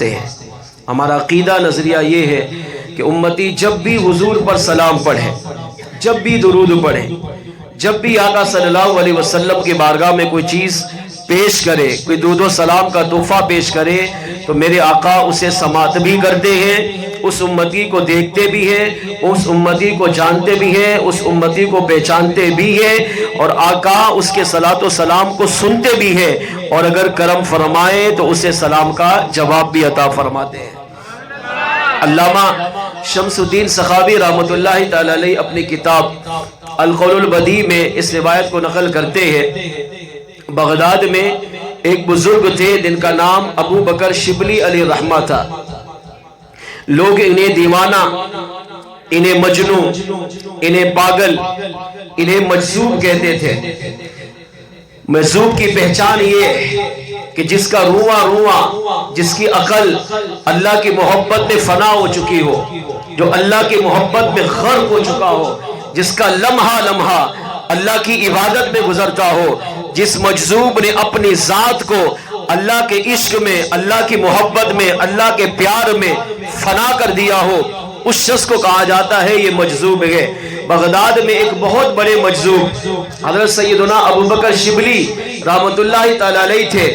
ہیں۔ ہمارا عقیدہ نظریہ یہ ہے کہ امتی جب بھی حضور پر سلام پڑھے، جب بھی درود پڑھے، جب بھی آقا صلی اللہ علیہ وسلم کی بارگاہ میں کوئی چیز پیش کرے، کوئی درود و سلام کا تحفہ پیش کرے، تو میرے آقا اسے سماعت بھی کرتے ہیں، اس امتی کو دیکھتے بھی ہیں، اس امتی کو جانتے بھی ہیں، اس امتی کو پہچانتے بھی ہیں، اور آقا اس کے صلاۃ و سلام کو سنتے بھی ہیں، اور اگر کرم فرمائے تو اسے سلام کا جواب بھی عطا فرماتے ہیں۔ علامہ شمس الدین سخاوی رحمۃ اللہ تعالی علیہ اپنی کتاب القول البدیع میں اس روایت کو نقل کرتے ہیں۔ بغداد میں ایک بزرگ تھے جن کا نام ابو بکر شبلی علیہ رحمہ تھا۔ لوگ انہیں دیوانہ، انہیں مجنوں، انہیں پاگل، انہیں مجذوب کہتے تھے۔ مجذوب کی پہچان یہ ہے کہ جس کا رواں رواں، جس کی عقل اللہ کی محبت میں فنا ہو چکی ہو، جو اللہ کی محبت میں غرق ہو چکا ہو، جس کا لمحہ لمحہ اللہ کی عبادت میں گزرتا ہو، جس مجذوب نے اپنی ذات کو اللہ کے عشق میں، اللہ کی محبت میں، اللہ کے پیار میں فنا کر دیا ہو، اس شخص کو کہا جاتا ہے یہ مجذوب ہے۔ بغداد میں ایک بہت بڑے مجذوب حضرت سیدنا ابو بکر شبلی رحمت اللہ تعالی علیہ تھے۔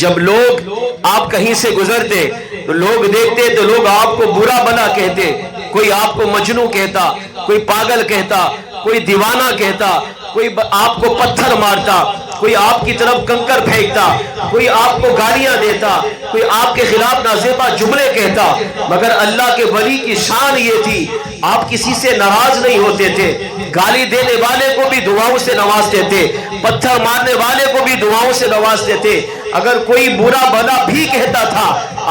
جب لوگ آپ کہیں سے گزرتے تو لوگ دیکھتے تو لوگ آپ کو برا بلا کہتے، کوئی آپ کو مجنوں کہتا، کوئی پاگل کہتا، کوئی دیوانہ کہتا، کوئی آپ کو پتھر مارتا، کوئی آپ کی طرف کنکر پھینکتا، کوئی آپ کو گالیاں دیتا، کوئی آپ کے خلاف نازیبا جملے کہتا، مگر اللہ کے ولی کی شان یہ تھی آپ کسی سے ناراض نہیں ہوتے تھے۔ گالی دینے والے کو بھی دعاؤں سے نوازتے تھے، پتھر مارنے والے کو بھی دعاؤں سے نوازتے تھے، اگر کوئی برا بلا بھی کہتا تھا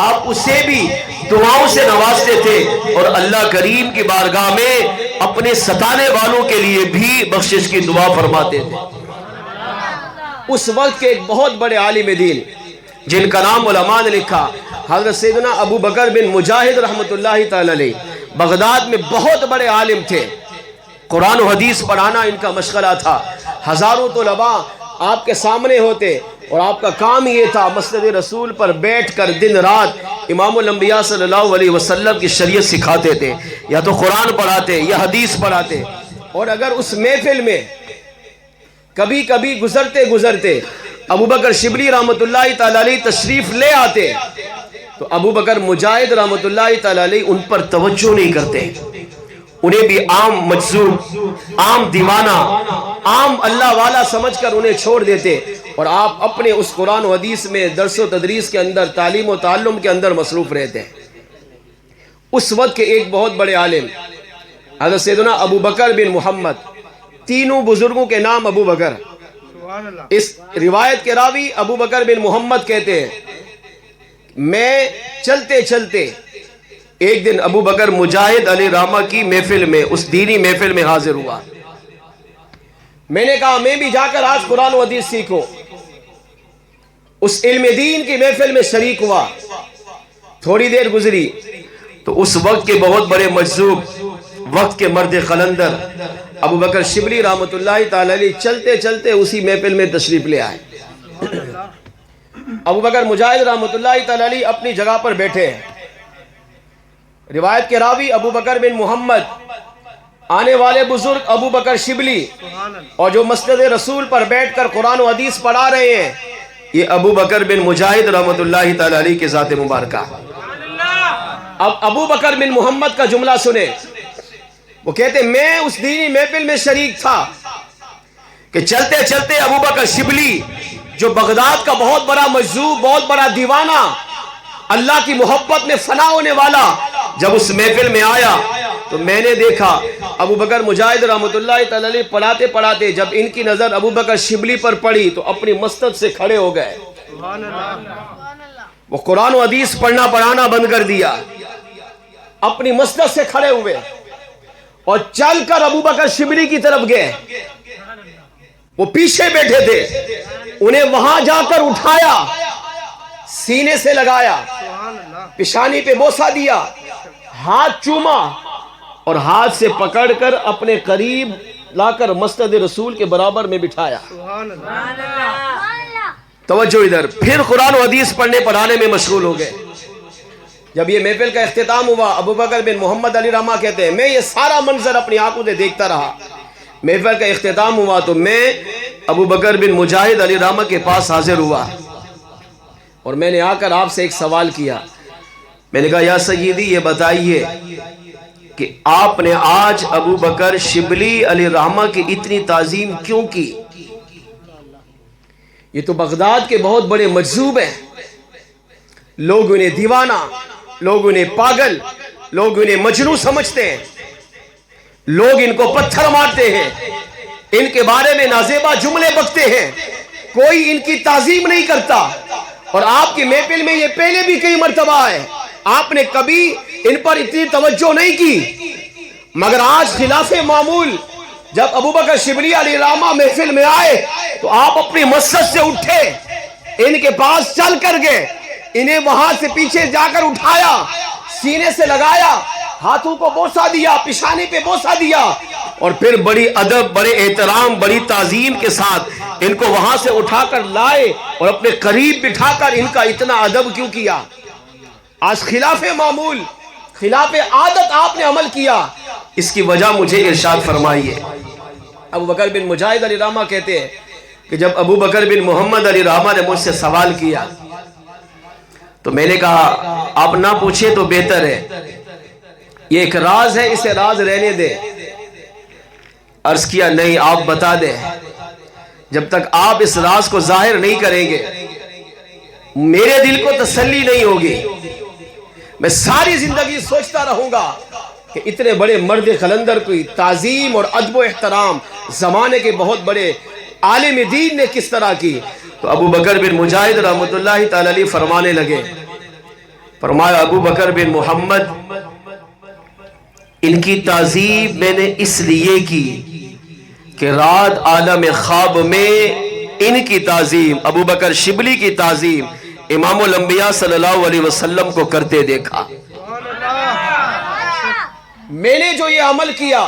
آپ اسے بھی دعاؤں سے نوازتے تھے، اور اللہ کریم کی بارگاہ میں اپنے ستانے والوں کے لیے بھی بخشش کی دعا فرماتے تھے۔ اس وقت کے ایک بہت بڑے عالم دین جن کا نام علماء نے لکھا، حضرت سیدنا ابو بکر بن مجاہد رحمت اللہ تعالی علیہ، بغداد میں بہت بڑے عالم تھے، قرآن و حدیث پڑھانا ان کا مشغلہ تھا۔ ہزاروں طلباء آپ کے سامنے ہوتے اور آپ کا کام یہ تھا مسجد رسول پر بیٹھ کر دن رات امام الانبیاء صلی اللہ علیہ وسلم کی شریعت سکھاتے تھے، یا تو قرآن پڑھاتے یا حدیث پڑھاتے۔ اور اگر اس محفل میں کبھی کبھی گزرتے گزرتے ابو بکر شبلی رحمت اللہ تعالی علیہ تشریف لے آتے تو ابو بکر مجاہد رحمت اللہ تعالی علیہ ان پر توجہ نہیں کرتے، انہیں بھی عام مجذوب، عام دیوانہ، عام اللہ والا سمجھ کر انہیں چھوڑ دیتے، اور آپ اپنے اس قرآن و حدیث میں درس و تدریس کے اندر، تعلیم و تعلم کے اندر مصروف رہتے۔ اس وقت کے ایک بہت بڑے عالم حضرت سیدنا ابو بکر بن محمد، تینوں بزرگوں کے نام ابو بکر، اس روایت کے راوی ابو بکر بن محمد کہتے ہیں میں چلتے چلتے ایک دن ابو بکر مجاہد علیہ رحمہ کی محفل میں، اس دینی محفل میں حاضر ہوا۔ میں نے کہا میں بھی جا کر آج قرآن و حدیث سیکھوں، اس علم دین کی محفل میں شریک ہوا۔ تھوڑی دیر گزری تو اس وقت کے بہت بڑے مجذوب، وقت کے مرد قلندر ابو بکر شبلی رحمت اللہ تعالی علیہ چلتے چلتے اسی محفل میں تشریف لے آئے۔ ابو بکر مجاہد رحمت اللہ تعالی علیہ اپنی جگہ پر بیٹھے ہیں۔ روایت کے راوی ابو بکر بن محمد، آنے والے بزرگ ابو بکر شبلی، اور جو مسجد رسول پر بیٹھ کر قرآن و حدیث پڑھا رہے ہیں یہ ابو بکر بن مجاہد رحمت اللہ تعالی علیہ کے ذات مبارکہ۔ اب ابو بکر بن محمد کا جملہ سنیں، وہ کہتے میں اس دینی محفل میں شریک تھا کہ چلتے چلتے ابو بکر شبلی جو بغداد کا بہت بڑا مجذوب، بہت بڑا دیوانہ، اللہ کی محبت میں فنا ہونے والا، جب اس محفل میں آیا تو میں نے دیکھا ابو بکر مجاہد رحمت اللہ تعالی علیہ پڑھاتے پڑھاتے جب ان کی نظر ابو بکر شبلی پر پڑی تو اپنی مسند سے کھڑے ہو گئے، وہ قرآن و حدیث پڑھنا پڑھانا بند کر دیا، اپنی مسند سے کھڑے ہوئے اور چل کر ابو بکر شبلی کی طرف گئے۔ وہ پیچھے بیٹھے تھے، انہیں وہاں جا کر اٹھایا، سینے سے لگایا، پیشانی پہ بوسہ دیا، ہاتھ چوما اور ہاتھ سے پکڑ کر اپنے قریب لا کر مسجد رسول کے برابر میں بٹھایا۔ توجہ ادھر، پھر قرآن و حدیث پڑھنے پڑھانے میں مشغول ہو گئے۔ جب یہ محفل کا اختتام ہوا، ابو بکر بن محمد علی رحمہ کہتے ہیں میں یہ سارا منظر اپنی آنکھوں سے دیکھتا رہا۔ محفل کا اختتام ہوا تو میں ابو بکر بن مجاہد علی رحمہ کے پاس حاضر ہوا اور میں نے آ کر آپ سے ایک سوال کیا۔ میں نے کہا یا سیدی یہ بتائیے کہ آپ نے آج ابو بکر شبلی علی رحمہ کی اتنی تعظیم کیوں کی؟ یہ تو بغداد کے بہت بڑے مجذوب ہیں، لوگ انہیں دیوانہ، لوگ انہیں پاگل، لوگ انہیں مجنون سمجھتے ہیں، لوگ ان کو پتھر مارتے ہیں، ان کے بارے میں نازیبا جملے بکتے ہیں، کوئی ان کی تعظیم نہیں کرتا۔ اور آپ کی محفل میں یہ پہلے بھی کئی مرتبہ ہے، آپ نے کبھی ان پر اتنی توجہ نہیں کی، مگر آج خلاف معمول جب ابو بکر شبلی علی رحمہ محفل میں آئے تو آپ اپنی مسجد سے اٹھے، ان کے پاس چل کر گئے، انہیں وہاں سے پیچھے جا کر اٹھایا، سینے سے لگایا، ہاتھوں کو بوسہ دیا، پیشانی پہ بوسہ دیا، اور پھر بڑی ادب، بڑے احترام، بڑی تعظیم کے ساتھ ان کو وہاں سے اٹھا کر لائے اور اپنے قریب بٹھا کر ان کا اتنا ادب کیوں کیا؟ آج خلاف معمول، خلاف عادت آپ نے عمل کیا، اس کی وجہ مجھے ارشاد فرمائیے۔ ابو بکر بن مجاہد علی رحمہ کہتے ہیں کہ جب ابو بکر بن محمد علی رحمہ نے مجھ سے سوال کیا تو میں نے کہا آپ نہ پوچھے تو بہتر ہے، یہ ایک راز ہے، اسے راز رہنے دے۔ عرض کیا نہیں آپ بتا دیں، جب تک آپ اس راز کو ظاہر نہیں کریں گے میرے دل کو تسلی نہیں ہوگی، میں ساری زندگی سوچتا رہوں گا کہ اتنے بڑے مرد قلندر کی تعظیم اور ادب و احترام زمانے کے بہت بڑے عالم دین نے کس طرح کی۔ تو ابو بکر بن مجاہد رحمۃ اللہ تعالی علیہ فرمانے لگے، فرمایا ابو بکر بن محمد ان کی تعظیم میں نے اس لیے کی کہ رات عالم خواب میں ان کی تعظیم، ابو بکر شبلی کی تعظیم امام الانبیاء صلی اللہ علیہ وسلم کو کرتے دیکھا۔ میں نے جو یہ عمل کیا،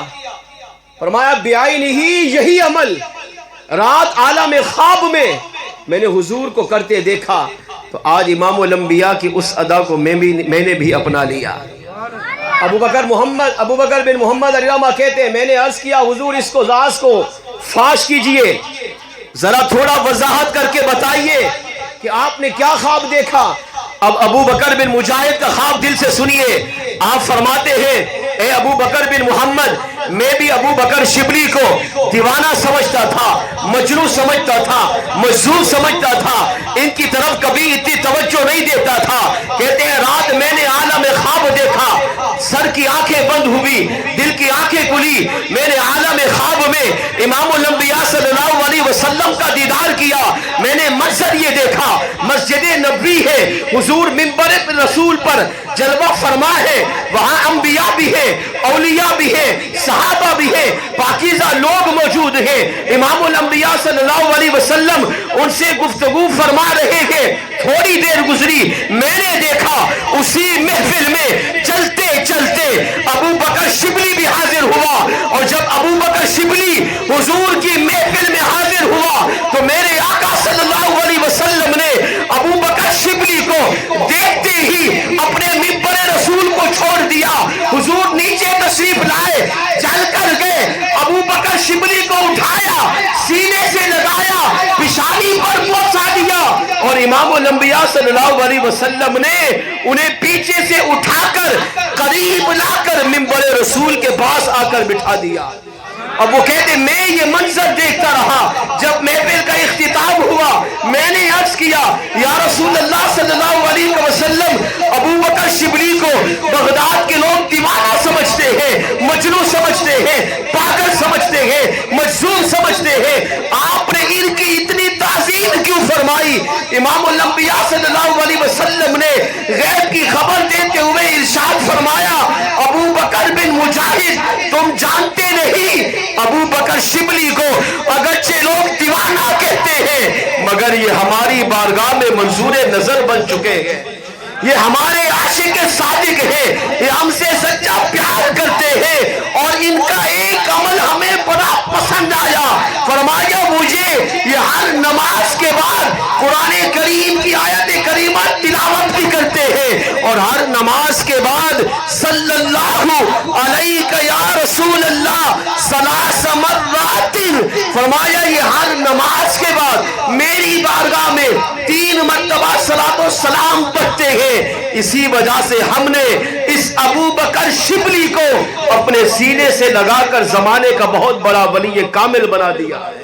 فرمایا بعینہ ہی یہی عمل رات عالم خواب میں نے حضور کو کرتے دیکھا، تو آج امام الانبیاء کی اس ادا کو میں نے بھی اپنا لیا۔ ابو بکر بن محمد علی رحمہ کہتے ہیں میں نے عرض کیا حضور اس کو راز کو فاش کیجئے، ذرا تھوڑا وضاحت کر کے بتائیے کہ آپ نے کیا خواب دیکھا۔ اب ابو بکر بن مجاہد کا خواب دل سے سنیے، آپ فرماتے ہیں اے ابو بکر بن محمد میں بھی ابو بکر شبلی کو دیوانہ سمجھتا تھا، مجنون سمجھتا تھا، مجذوب سمجھتا تھا، ان کی طرف کبھی اتنی توجہ نہیں دیتا تھا۔ کہتے ہیں رات میں نے عالم خواب دیکھا، سر کی آنکھیں بند ہوئی، دل کی آنکھیں کھلی، میں نے عالم خواب میں امام الانبیاء صلی اللہ علیہ وسلم کا دیدار کیا، میں نے منظر یہ دیکھا، مسجد نبوی ہے، حضور منبر رسول پر جلوہ فرما ہے، وہاں انبیاء بھی ہیں، اولیاء بھی ہیں، صحابہ بھی ہیں، پاکیزہ لوگ موجود ہیں، امام الانبیاء صلی اللہ علیہ وسلم ان سے گفتگو فرما رہے ہیں۔ تھوڑی دیر گزری، میں نے دیکھا اسی محفل میں چلتے چلتے ابو بکر شبلی بھی حاضر ہوا، اور جب ابو بکر شبلی حضور کی محفل میں حاضر ہوا تو میرے آقا صلی اللہ علیہ وسلم نے ابو بکر شبلی کو دیکھتے ہی اپنے منبر رسول کو چھوڑ دیا، حضور نیچے تشریف لائے، چل کر گئے، ابو بکر شبلی کو اٹھایا، سینے سے لگایا، پیشانی پر بوسہ دیا، اور امام الانبیاء صلی اللہ علیہ وسلم نے انہیں پیچھے سے اٹھا کر قریب لا کر منبر رسول کے پاس آ کر بٹھا دیا۔ اب وہ کہتے میں یہ منظر دیکھتا رہا، جب محفل کا اختتام ہوا میں نے عرض کیا یا رسول اللہ صلی اللہ علیہ وسلم ابو بکر شبلی کو بغداد کے لوگ دیوانہ سمجھتے ہیں، مجنون سمجھتے ہیں، پاگل سمجھتے ہیں، مجذوب سمجھتے ہیں، آپ نے ان کی اتنی تعظیم کیوں فرمائی؟ امام الانبیاء صلی اللہ علیہ وسلم نے غیب کی خبر دیتے ہوئے ارشاد فرمایا ابو بکر بن مجاہد تم جانتے نہیں ابو بکر شبلی کو اگرچہ لوگ دیوانہ کہتے ہیں مگر یہ ہماری بارگاہ میں منظور نظر بن چکے ہیں، یہ ہمارے عاشق صادق ہیں، یہ ہم سے سچا پیار کرتے ہیں، اور ان کا ایک عمل ہمیں بڑا پسند آیا، فرمایا مجھے یہ ہر نماز کے بعد قرآن کریم کی آیت کریمہ تلاوت بھی کرتے ہیں اور ہر نماز کے بعد صلی اللہ علیہ یا رسول اللہ ثلاث مرات، فرمایا یہ ہر نماز کے بعد میری بارگاہ میں 3 مرتبہ صلاۃ و سلام پڑھتے ہیں۔ اسی وجہ سے ہم نے اس ابو بکر شبلی کو اپنے سینے سے لگا کر زمانے کا بہت بڑا ولی کامل بنا دیا ہے۔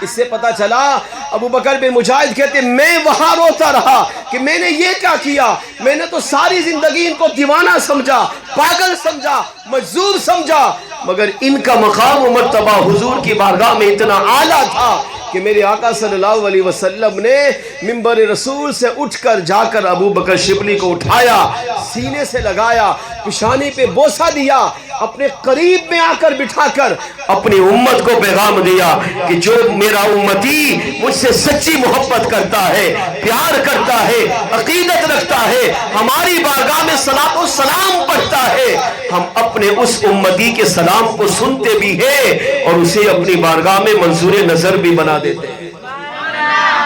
اس سے پتہ چلا ابو بکر بن مجاہد کہتے ہیں میں وہاں روتا رہا کہ میں نے یہ کیا کیا، میں نے تو ساری زندگی ان کو دیوانہ سمجھا، پاگل سمجھا، مجذوب سمجھا، مگر ان کا مقام و مرتبہ حضور کی بارگاہ میں اتنا اعلیٰ تھا کہ میرے آقا صلی اللہ علیہ وسلم نے منبر رسول سے اٹھ کر جا کر ابو بکر شبلی کو اٹھایا، سینے سے لگایا، پیشانی پہ بوسہ دیا، اپنے قریب میں آ کر بٹھا کر اپنی امت کو پیغام دیا کہ جو میرا امتی مجھ سے سچی محبت کرتا ہے، پیار کرتا ہے، عقیدت رکھتا ہے، ہماری بارگاہ میں صلاۃ و سلام پڑھتا ہے، ہم اپنے اس امتی کے سلام کو سنتے بھی ہیں اور اسے اپنی بارگاہ میں منظور نظر بھی بنا دیتے ہیں۔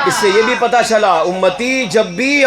اس سے یہ بھی پتہ چلا امتی جب بھی